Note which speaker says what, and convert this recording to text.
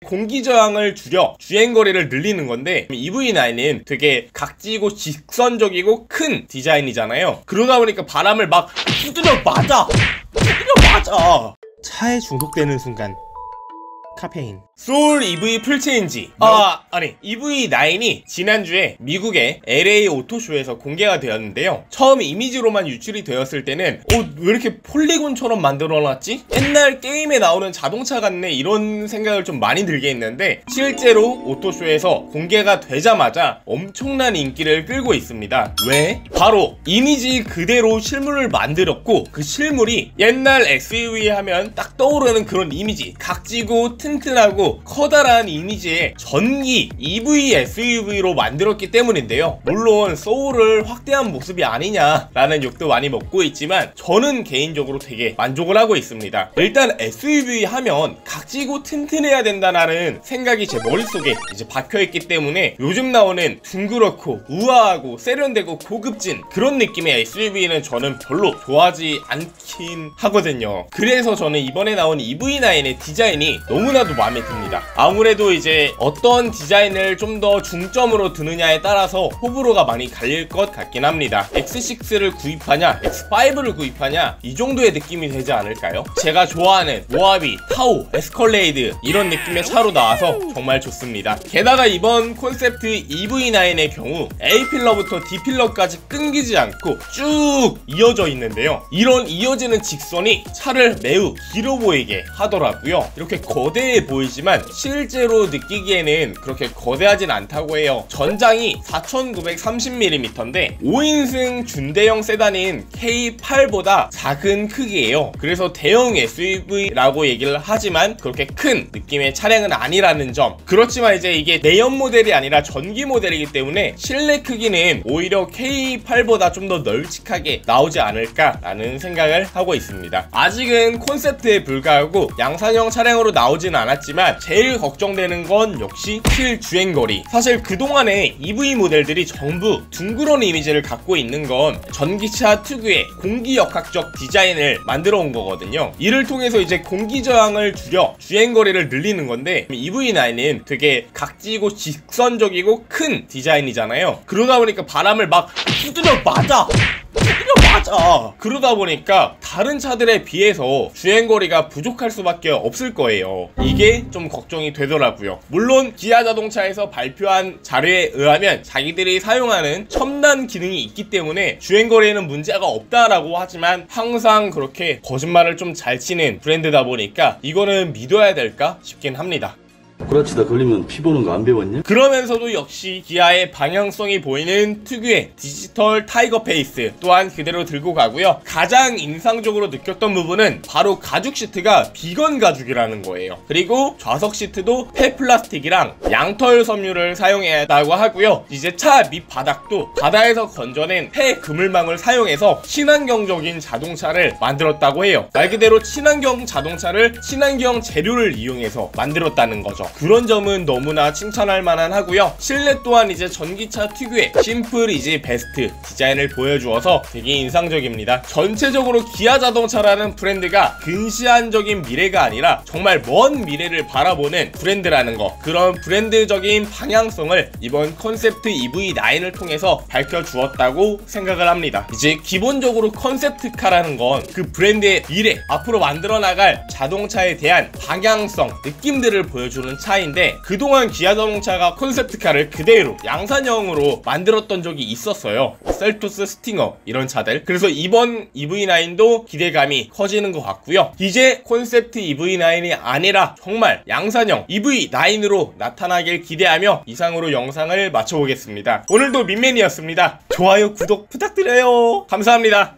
Speaker 1: 공기 저항을 줄여 주행거리를 늘리는 건데, EV9은 되게 각지고 직선적이고 큰 디자인이잖아요. 그러다 보니까 바람을 막 두드려 맞아. 차에 중독되는 순간 카페인. 소울 EV 풀체인지. EV9이 지난주에 미국의 LA 오토쇼에서 공개가 되었는데요. 처음 이미지로만 유출이 되었을 때는 왜 이렇게 폴리곤처럼 만들어놨지? 옛날 게임에 나오는 자동차 같네, 이런 생각을 좀 많이 들게 했는데, 실제로 오토쇼에서 공개가 되자마자 엄청난 인기를 끌고 있습니다. 왜? 바로 이미지 그대로 실물을 만들었고, 그 실물이 옛날 SUV 하면 딱 떠오르는 그런 이미지, 각지고 튼튼하고 커다란 이미지의 전기 EV SUV로 만들었기 때문인데요. 물론 소울을 확대한 모습이 아니냐라는 욕도 많이 먹고 있지만, 저는 개인적으로 되게 만족을 하고 있습니다. 일단 SUV 하면 각지고 튼튼해야 된다는 생각이 제 머릿속에 이제 박혀있기 때문에 요즘 나오는 둥그렇고 우아하고 세련되고 고급진 그런 느낌의 SUV는 저는 별로 좋아하지 않긴 하거든요. 그래서 저는 이번에 나온 EV9의 디자인이 너무나도 마음에 듭니다. 아무래도 이제 어떤 디자인을 좀 더 중점으로 두느냐에 따라서 호불호가 많이 갈릴 것 같긴 합니다. X6를 구입하냐, X5를 구입하냐, 이 정도의 느낌이 되지 않을까요? 제가 좋아하는 모하비, 타오, 에스컬레이드 이런 느낌의 차로 나와서 정말 좋습니다. 게다가 이번 콘셉트 EV9의 경우 A필러부터 D필러까지 끊기지 않고 쭉 이어져 있는데요. 이런 이어지는 직선이 차를 매우 길어 보이게 하더라고요. 이렇게 거대해 보이지만 실제로 느끼기에는 그렇게 거대하진 않다고 해요. 전장이 4930mm인데 5인승 준대형 세단인 K8보다 작은 크기예요. 그래서 대형 SUV라고 얘기를 하지만 그렇게 큰 느낌의 차량은 아니라는 점. 그렇지만 이제 이게 내연 모델이 아니라 전기 모델이기 때문에 실내 크기는 오히려 K8보다 좀 더 널찍하게 나오지 않을까라는 생각을 하고 있습니다. 아직은 콘셉트에 불과하고 양산형 차량으로 나오진 않았지만 제일 걱정되는 건 역시 실주행거리. 사실 그동안의 EV 모델들이 전부 둥그런 이미지를 갖고 있는 건 전기차 특유의 공기역학적 디자인을 만들어 온 거거든요. 이를 통해서 이제 공기 저항을 줄여 주행거리를 늘리는 건데, EV9은 되게 각지고 직선적이고 큰 디자인이잖아요. 그러다 보니까 바람을 막 두드려 맞아. 그러다 보니까 다른 차들에 비해서 주행거리가 부족할 수밖에 없을 거예요. 이게 좀 걱정이 되더라고요. 물론 기아 자동차에서 발표한 자료에 의하면 자기들이 사용하는 첨단 기능이 있기 때문에 주행거리에는 문제가 없다라고 하지만, 항상 그렇게 거짓말을 좀 잘 치는 브랜드다 보니까 이거는 믿어야 될까 싶긴 합니다.
Speaker 2: 구라치다 걸리면 피 보는 거 안 배웠냐?
Speaker 1: 그러면서도 역시 기아의 방향성이 보이는 특유의 디지털 타이거 페이스 또한 그대로 들고 가고요. 가장 인상적으로 느꼈던 부분은 바로 가죽 시트가 비건 가죽이라는 거예요. 그리고 좌석 시트도 폐플라스틱이랑 양털 섬유를 사용했다고 하고요. 이제 차 밑바닥도 바다에서 건져낸 폐그물망을 사용해서 친환경적인 자동차를 만들었다고 해요. 말 그대로 친환경 자동차를 친환경 재료를 이용해서 만들었다는 거죠. 그런 점은 너무나 칭찬할 만한 하고요. 실내 또한 이제 전기차 특유의 심플 이지 베스트 디자인을 보여주어서 되게 인상적입니다. 전체적으로 기아 자동차라는 브랜드가 근시안적인 미래가 아니라 정말 먼 미래를 바라보는 브랜드라는 거, 그런 브랜드적인 방향성을 이번 컨셉트 EV9을 통해서 밝혀주었다고 생각을 합니다. 이제 기본적으로 컨셉트카라는 건 그 브랜드의 미래, 앞으로 만들어 나갈 자동차에 대한 방향성, 느낌들을 보여주는 차인데, 그동안 기아 자동차가 콘셉트카를 그대로 양산형으로 만들었던 적이 있었어요. 셀토스, 스팅어 이런 차들. 그래서 이번 EV9도 기대감이 커지는 것 같고요. 이제 콘셉트 EV9이 아니라 정말 양산형 EV9으로 나타나길 기대하며 이상으로 영상을 마쳐보겠습니다. 오늘도 민맨이었습니다. 좋아요, 구독 부탁드려요. 감사합니다.